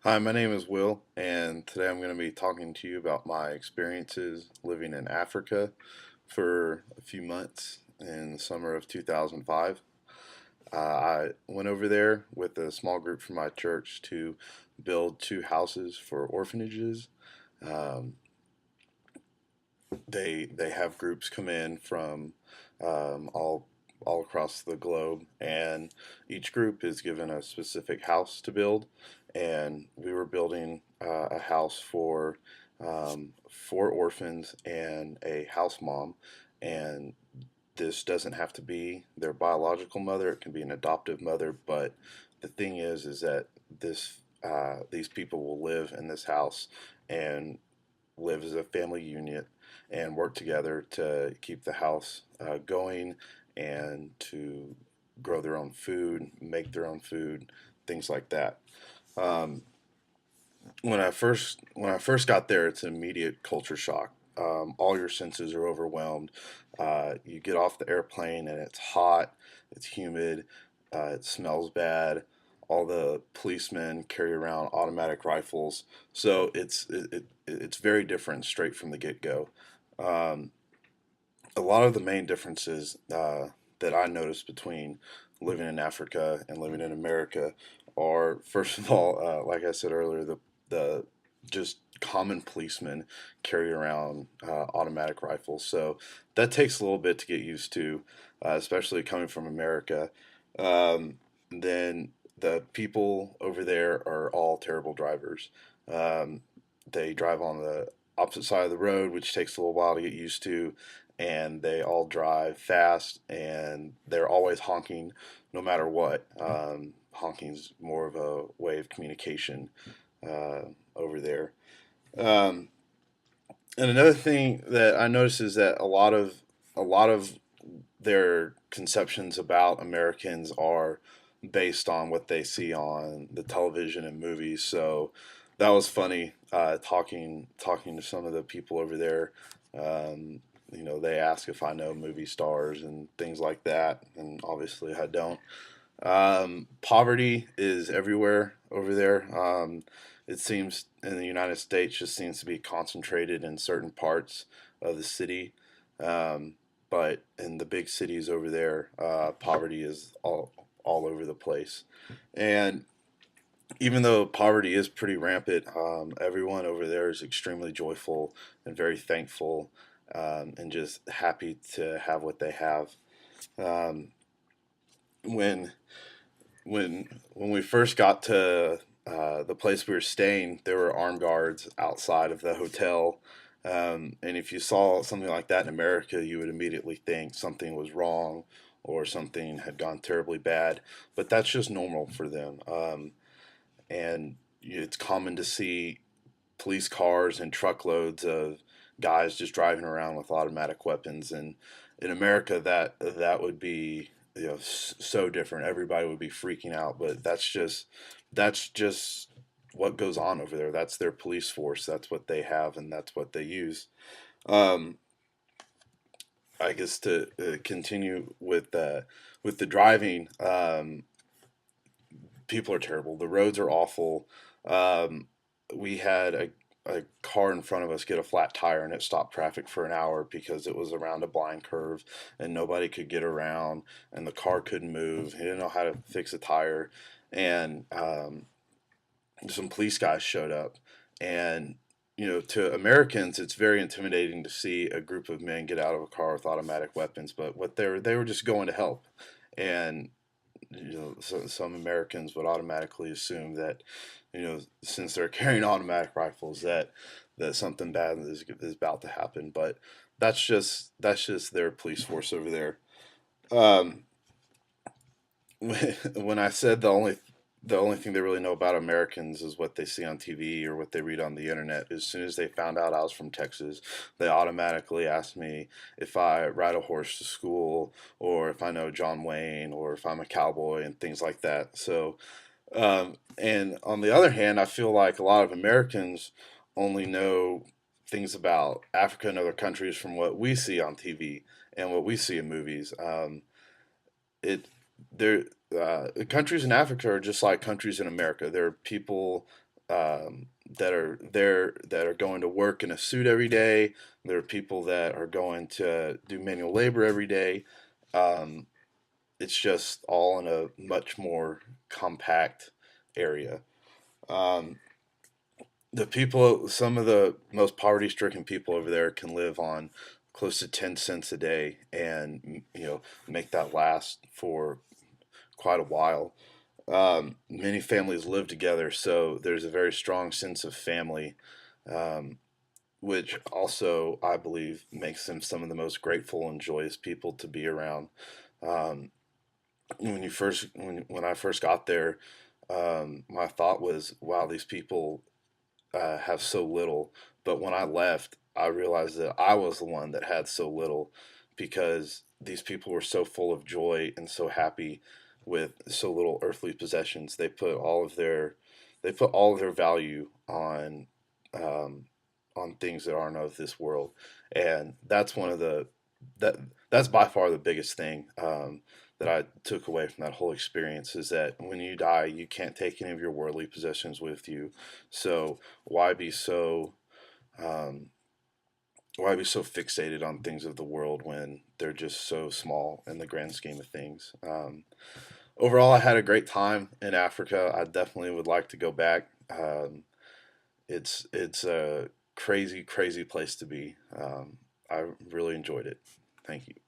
Hi, my name is Will, and today I'm going to be talking to you about my experiences living in Africa for a few months in the summer of 2005. I went over there with a small group from my church to build two houses for orphanages. Um, they have groups come in from all across the globe, and each group is given a specific house to build. And we were building a house for four orphans and a house mom, and this doesn't have to be their biological mother; it can be an adoptive mother. But the thing is that these people will live in this house and live as a family unit and work together to keep the house going and to grow their own food, make their own food, things like that. Um, when I first got there, it's an immediate culture shock. All your senses are overwhelmed. You get off the airplane and it's hot, it's humid, it smells bad. All the policemen carry around automatic rifles, so it's very different straight from the get go. Um, a lot of the main differences that I noticed between living in Africa and living in America are, first of all, like I said earlier, the just common policemen carry around automatic rifles. So that takes a little bit to get used to, especially coming from America. Um, then the people over there are all terrible drivers. Um, they drive on the opposite side of the road, which takes a little while to get used to, and they all drive fast, and they're always honking no matter what. Honking's more of a way of communication uh, over there. Um, and another thing that I noticed is that a lot of their conceptions about Americans are based on what they see on the television and movies. So that was funny, talking to some of the people over there. They ask if I know movie stars and things like that, and obviously I don't. Poverty is everywhere over there. It seems in the United States just seems to be concentrated in certain parts of the city. Um, but in the big cities over there, poverty is all over the place. And even though poverty is pretty rampant, everyone over there is extremely joyful and very thankful, and just happy to have what they have. Um, when when we first got to the place we were staying, there were armed guards outside of the hotel. And if you saw something like that in America, you would immediately think something was wrong or something had gone terribly bad. But that's just normal for them. And it's common to see police cars and truckloads of guys just driving around with automatic weapons. And in America, that would be so different. Everybody would be freaking out, but that's just what goes on over there. That's their police force. That's what they have, and that's what they use. Um, I guess to continue with the driving, people are terrible. The roads are awful. We had a car in front of us get a flat tire and it stopped traffic for an hour because it was around a blind curve and nobody could get around and the car couldn't move. He didn't know how to fix a tire. And some police guys showed up. And to Americans, it's very intimidating to see a group of men get out of a car with automatic weapons. But they were just going to help. And some Americans would automatically assume that, since they're carrying automatic rifles, that something bad is about to happen. But that's just their police force over there. Um, when I said the only thing they really know about Americans is what they see on TV or what they read on the internet. As soon as they found out I was from Texas, they automatically asked me if I ride a horse to school or if I know John Wayne or if I'm a cowboy and things like that. So, and on the other hand, I feel like a lot of Americans only know things about Africa and other countries from what we see on TV and what we see in movies. It there Countries in Africa are just like countries in America. There are people that are there that are going to work in a suit every day. There are people that are going to do manual labor every day. Um, it's just all in a much more compact area. Um, the people, some of the most poverty-stricken people over there can live on close to 10 cents a day, and make that last for quite a while. Many families live together, so there's a very strong sense of family, um, which also I believe makes them some of the most grateful and joyous people to be around. Um, when I first got there, my thought was, wow, these people have so little. But when I left, I realized that I was the one that had so little, because these people were so full of joy and so happy with so little earthly possessions. They put all of their value um, on things that aren't of this world, and that's one of the that that's by far the biggest thing. That I took away from that whole experience is that when you die, you can't take any of your worldly possessions with you. So why be so um, why be so fixated on things of the world when they're just so small in the grand scheme of things? Overall, I had a great time in Africa. I definitely would like to go back. It's a crazy, crazy place to be. I really enjoyed it. Thank you.